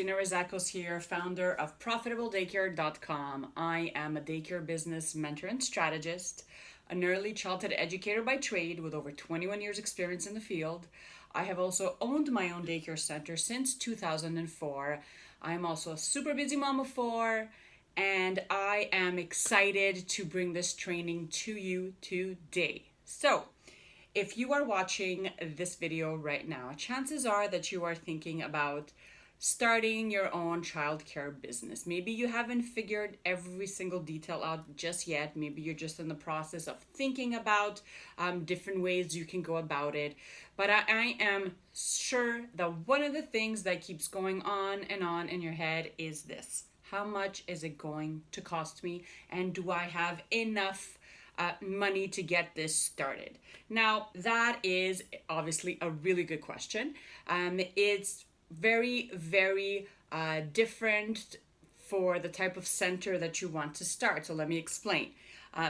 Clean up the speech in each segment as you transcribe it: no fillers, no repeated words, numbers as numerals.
Tina Rizakos here, founder of ProfitableDaycare.com. I am a daycare business mentor and strategist, an early childhood educator by trade with over 21 years experience in the field. I have also owned my own daycare center since 2004. I'm also a super busy mom of four, and I am excited to bring this training to you today. So, if you are watching this video right now, chances are that you are thinking about starting your own childcare business. Maybe you haven't figured every single detail out just yet. Maybe you're just in the process of thinking about different ways you can go about it. But I am sure that one of the things that keeps going on in your head is this: how much is it going to cost me? And do I have enough money to get this started? Now, that is obviously a really good question. It's very different for the type of center that you want to start. So let me explain.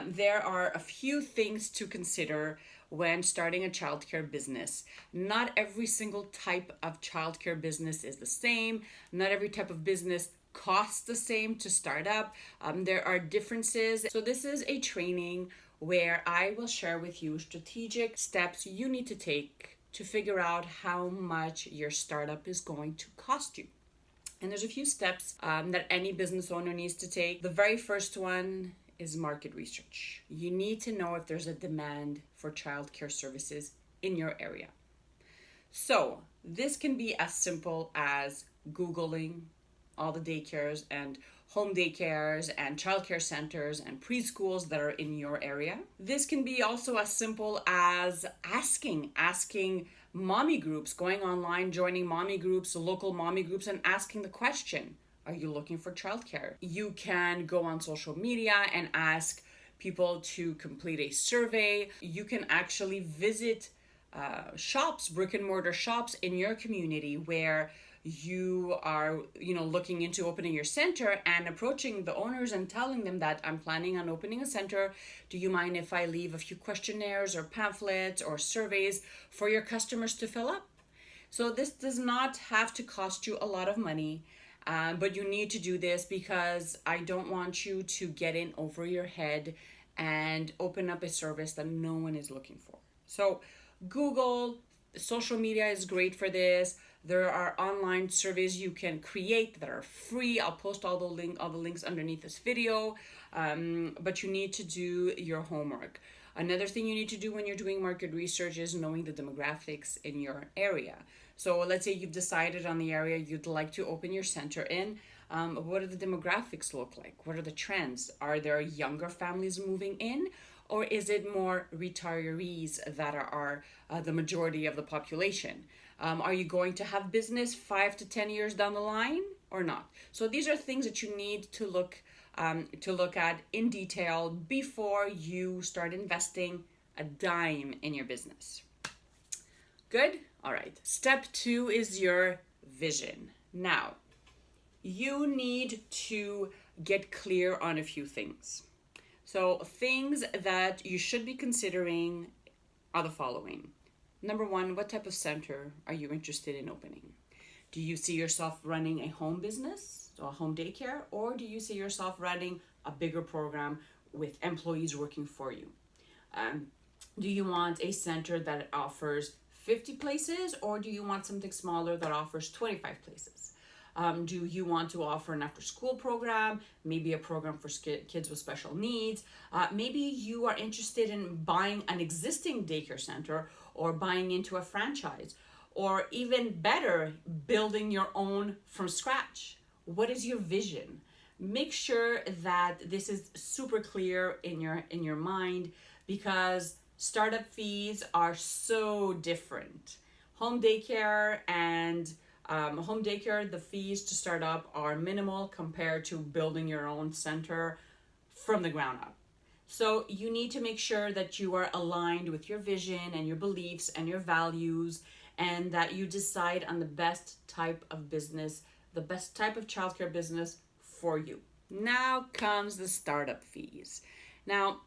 There are a few things to consider when starting a childcare business. Not every single type of childcare business is the same. Not every type of business costs the same to start up. There are differences. So this is a training where I will share with you strategic steps you need to take to figure out how much your startup is going to cost you. And there's a few steps that any business owner needs to take. The very first one is market research. You need to know if there's a demand for childcare services in your area. So this can be as simple as Googling all the daycares and home daycares and childcare centers and preschools that are in your area. This can be also as simple as asking mommy groups, going online, joining mommy groups, local mommy groups, and asking the question: are you looking for childcare? You can go on social media and ask people to complete a survey. You can actually visit shops, brick and mortar shops in your community where you are, looking into opening your center, and approaching the owners and telling them that I'm planning on opening a center. Do you mind if I leave a few questionnaires or pamphlets or surveys for your customers to fill up? So this does not have to cost you a lot of money, but you need to do this because I don't want you to get in over your head and open up a service that no one is looking for. So Google, social media is great for this. There are online surveys you can create that are free. I'll post all the links underneath this video, but you need to do your homework. Another thing you need to do when you're doing market research is knowing the demographics in your area. So let's say you've decided on the area you'd like to open your center in. What do the demographics look like? What are the trends? Are there younger families moving in? Or is it more retirees that are the majority of the population? Are you going to have business 5 to 10 years down the line or not? So these are things that you need to look at in detail before you start investing a dime in your business. Good? All right. Step 2 is your vision. Now, you need to get clear on a few things. So things that you should be considering are the following. Number 1, what type of center are you interested in opening? Do you see yourself running a home business, so a home daycare, or do you see yourself running a bigger program with employees working for you? Do you want a center that offers 50 places, or do you want something smaller that offers 25 places? Do you want to offer an after-school program, maybe a program for kids with special needs? Maybe you are interested in buying an existing daycare center or buying into a franchise, or even better, building your own from scratch. What is your vision? Make sure that this is super clear in your mind, because startup fees are so different. Home daycare, the fees to start up are minimal compared to building your own center from the ground up. So you need to make sure that you are aligned with your vision and your beliefs and your values, and that you decide on the best type of business, the best type of childcare business for you. Now comes the startup fees. Now,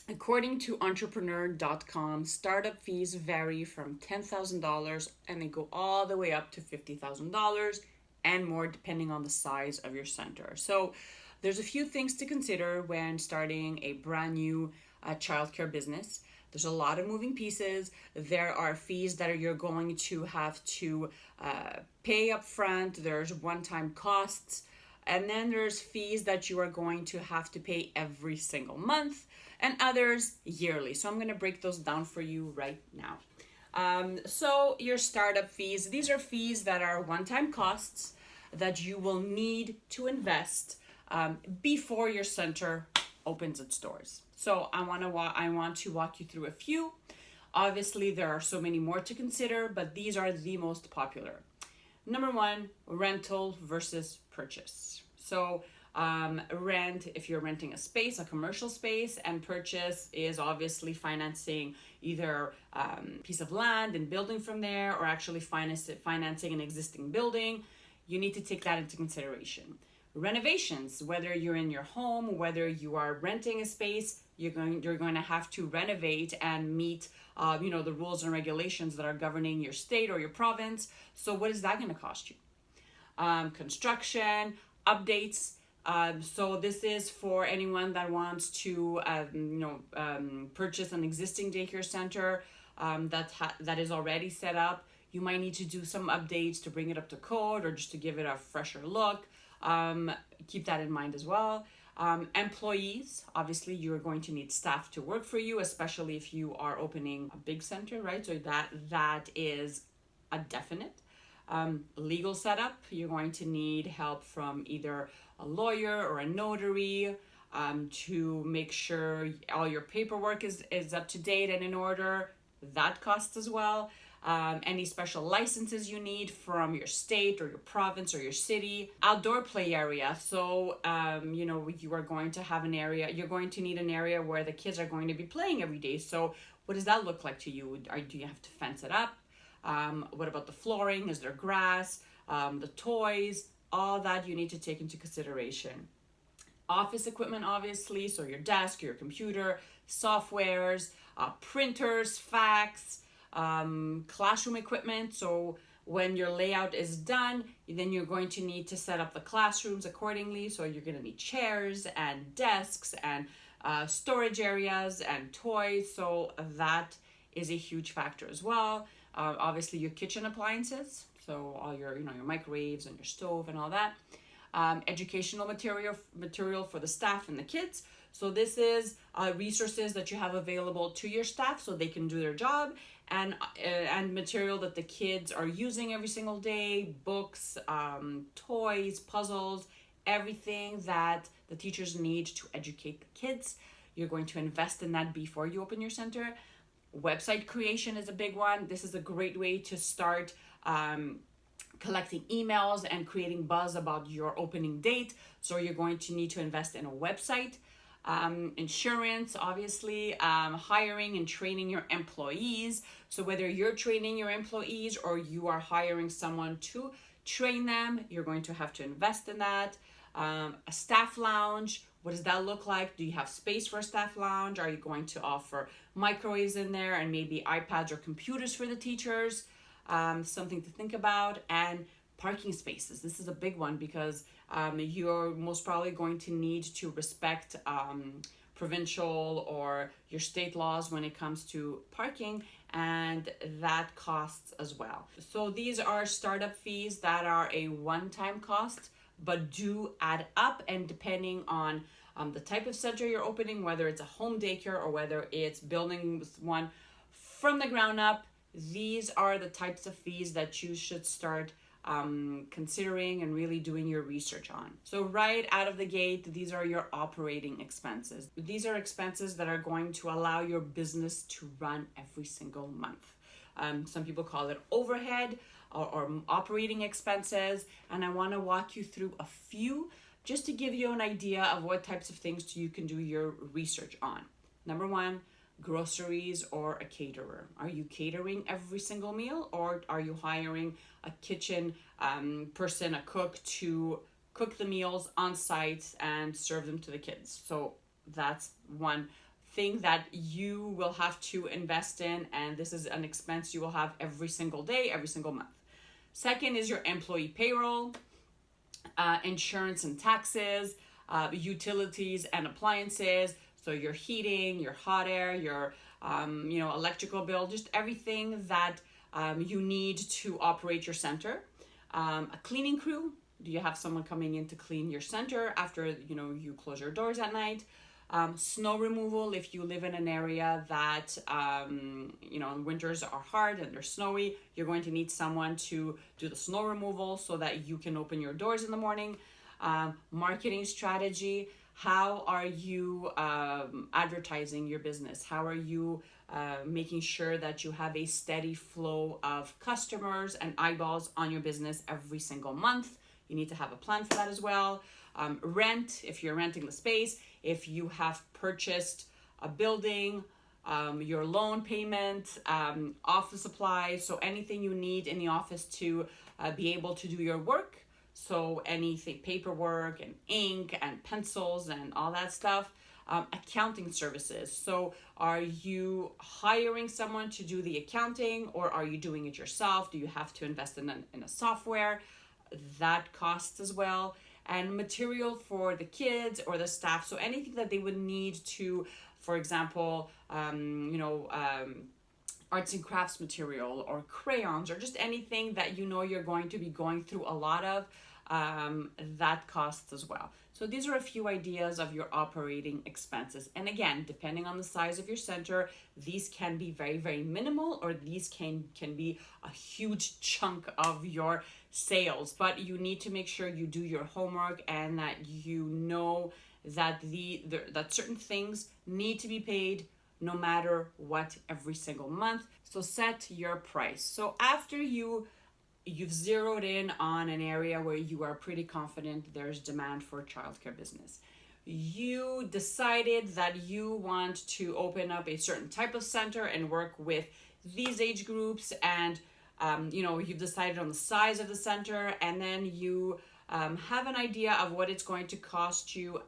according to entrepreneur.com, startup fees vary from $10,000 and they go all the way up to $50,000 and more depending on the size of your center. So there's a few things to consider when starting a brand new childcare business. There's a lot of moving pieces. There are fees that you're going to have to pay up front. There's one-time costs. And then there's fees that you are going to have to pay every single month and others yearly. So I'm going to break those down for you right now. So your startup fees, these are fees that are one-time costs that you will need to invest before your center opens its doors. So I want to walk you through a few. Obviously, there are so many more to consider, but these are the most popular. Number one, rental versus purchase. So rent, if you're renting a space, a commercial space, and purchase is obviously financing either a piece of land and building from there, or actually financing an existing building. You need to take that into consideration. Renovations, whether you're in your home, whether you are renting a space, you're going to have to renovate and meet the rules and regulations that are governing your state or your province. So what is that going to cost you? Construction, updates. So this is for anyone that wants to purchase an existing daycare center that is already set up. You might need to do some updates to bring it up to code or just to give it a fresher look. Keep that in mind as well. Employees, obviously you're going to need staff to work for you, especially if you are opening a big center, right? So that is a definite. Legal setup, you're going to need help from either a lawyer or a notary to make sure all your paperwork is up to date and in order. That costs as well. Any special licenses you need from your state or your province or your city. Outdoor play area. So, you are going to have an area, you're going to need an area where the kids are going to be playing every day. So what does that look like to you? Do you have to fence it up? What about the flooring? Is there grass? The toys? All that you need to take into consideration. Office equipment, obviously. So your desk, your computer, softwares, printers, fax, classroom equipment. So when your layout is done, then you're going to need to set up the classrooms accordingly. So you're going to need chairs and desks and storage areas and toys. So that is a huge factor as well. Obviously your kitchen appliances. So all your microwaves and your stove and all that. Educational material for the staff and the kids. So this is resources that you have available to your staff so they can do their job, and material that the kids are using every single day, books, toys, puzzles, everything that the teachers need to educate the kids. You're going to invest in that before you open your center. Website creation is a big one. This is a great way to start collecting emails and creating buzz about your opening date. So you're going to need to invest in a website. Insurance, obviously, hiring and training your employees. So whether you're training your employees or you are hiring someone to train them, you're going to have to invest in that. A staff lounge, what does that look like? Do you have space for a staff lounge? Are you going to offer microwaves in there and maybe iPads or computers for the teachers? Something to think about. And parking spaces. This is a big one because you're most probably going to need to respect provincial or your state laws when it comes to parking, and that costs as well. So these are startup fees that are a one-time cost, but do add up, and depending on the type of center you're opening, whether it's a home daycare or whether it's building one from the ground up, these are the types of fees that you should start considering and really doing your research on. So right out of the gate, these are your operating expenses. These are expenses that are going to allow your business to run every single month. Some people call it overhead or operating expenses, and I want to walk you through a few just to give you an idea of what types of things you can do your research on. Number one, groceries or a caterer. Are you catering every single meal, or are you hiring a kitchen person, a cook, to cook the meals on site and serve them to the kids? So that's one thing that you will have to invest in, and this is an expense you will have every single day, every single month. Second is your employee payroll. insurance and taxes, utilities and appliances. So your heating, your hot air, your electrical bill, just everything that you need to operate your center. A cleaning crew. Do you have someone coming in to clean your center after you close your doors at night? Snow removal, if you live in an area that winters are hard and they're snowy, you're going to need someone to do the snow removal so that you can open your doors in the morning. Marketing strategy, how are you advertising your business? How are you making sure that you have a steady flow of customers and eyeballs on your business every single month? You need to have a plan for that as well. Rent, if you're renting the space, if you have purchased a building, your loan payment, office supplies, so anything you need in the office to be able to do your work. So anything, paperwork and ink and pencils and all that stuff. Accounting services. So are you hiring someone to do the accounting, or are you doing it yourself? Do you have to invest in a software? That costs as well. And material for the kids or the staff. So anything that they would need to, for example, arts and crafts material or crayons or just anything that you're going to be going through a lot of, that costs as well. So these are a few ideas of your operating expenses. And again, depending on the size of your center, these can be very, very minimal, or these can be a huge chunk of your sales. But you need to make sure you do your homework and that that that certain things need to be paid no matter what every single month. So set your price. So after you've zeroed in on an area where you are pretty confident there's demand for a childcare business. You decided that you want to open up a certain type of center and work with these age groups, and you've decided on the size of the center, and then you have an idea of what it's going to cost you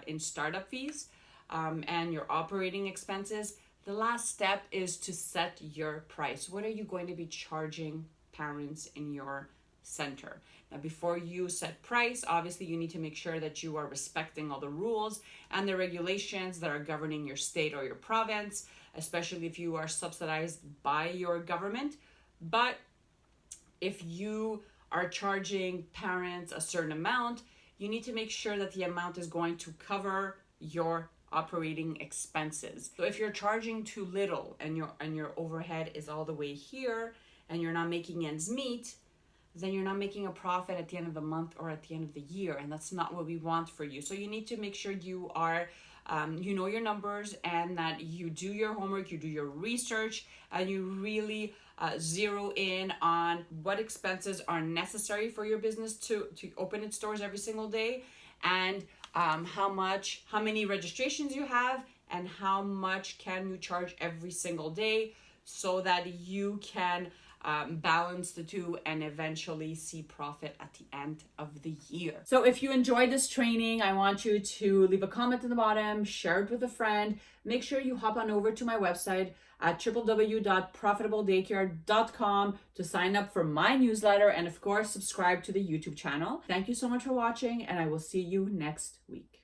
in startup fees and your operating expenses. The last step is to set your price. What are you going to be charging parents in your center? Now, before you set price, obviously you need to make sure that you are respecting all the rules and the regulations that are governing your state or your province, especially if you are subsidized by your government. But if you are charging parents a certain amount, you need to make sure that the amount is going to cover your operating expenses. So if you're charging too little and your overhead is all the way here and you're not making ends meet, then you're not making a profit at the end of the month or at the end of the year, and that's not what we want for you. So you need to make sure you are you know your numbers, and that you do your homework, you do your research, and you really zero in on what expenses are necessary for your business to open its doors every single day, and how many registrations you have, and how much can you charge every single day, so that you can balance the two and eventually see profit at the end of the year. So if you enjoyed this training, I want you to leave a comment in the bottom, share it with a friend. Make sure you hop on over to my website at www.profitabledaycare.com to sign up for my newsletter, and of course subscribe to the YouTube channel. Thank you so much for watching, and I will see you next week.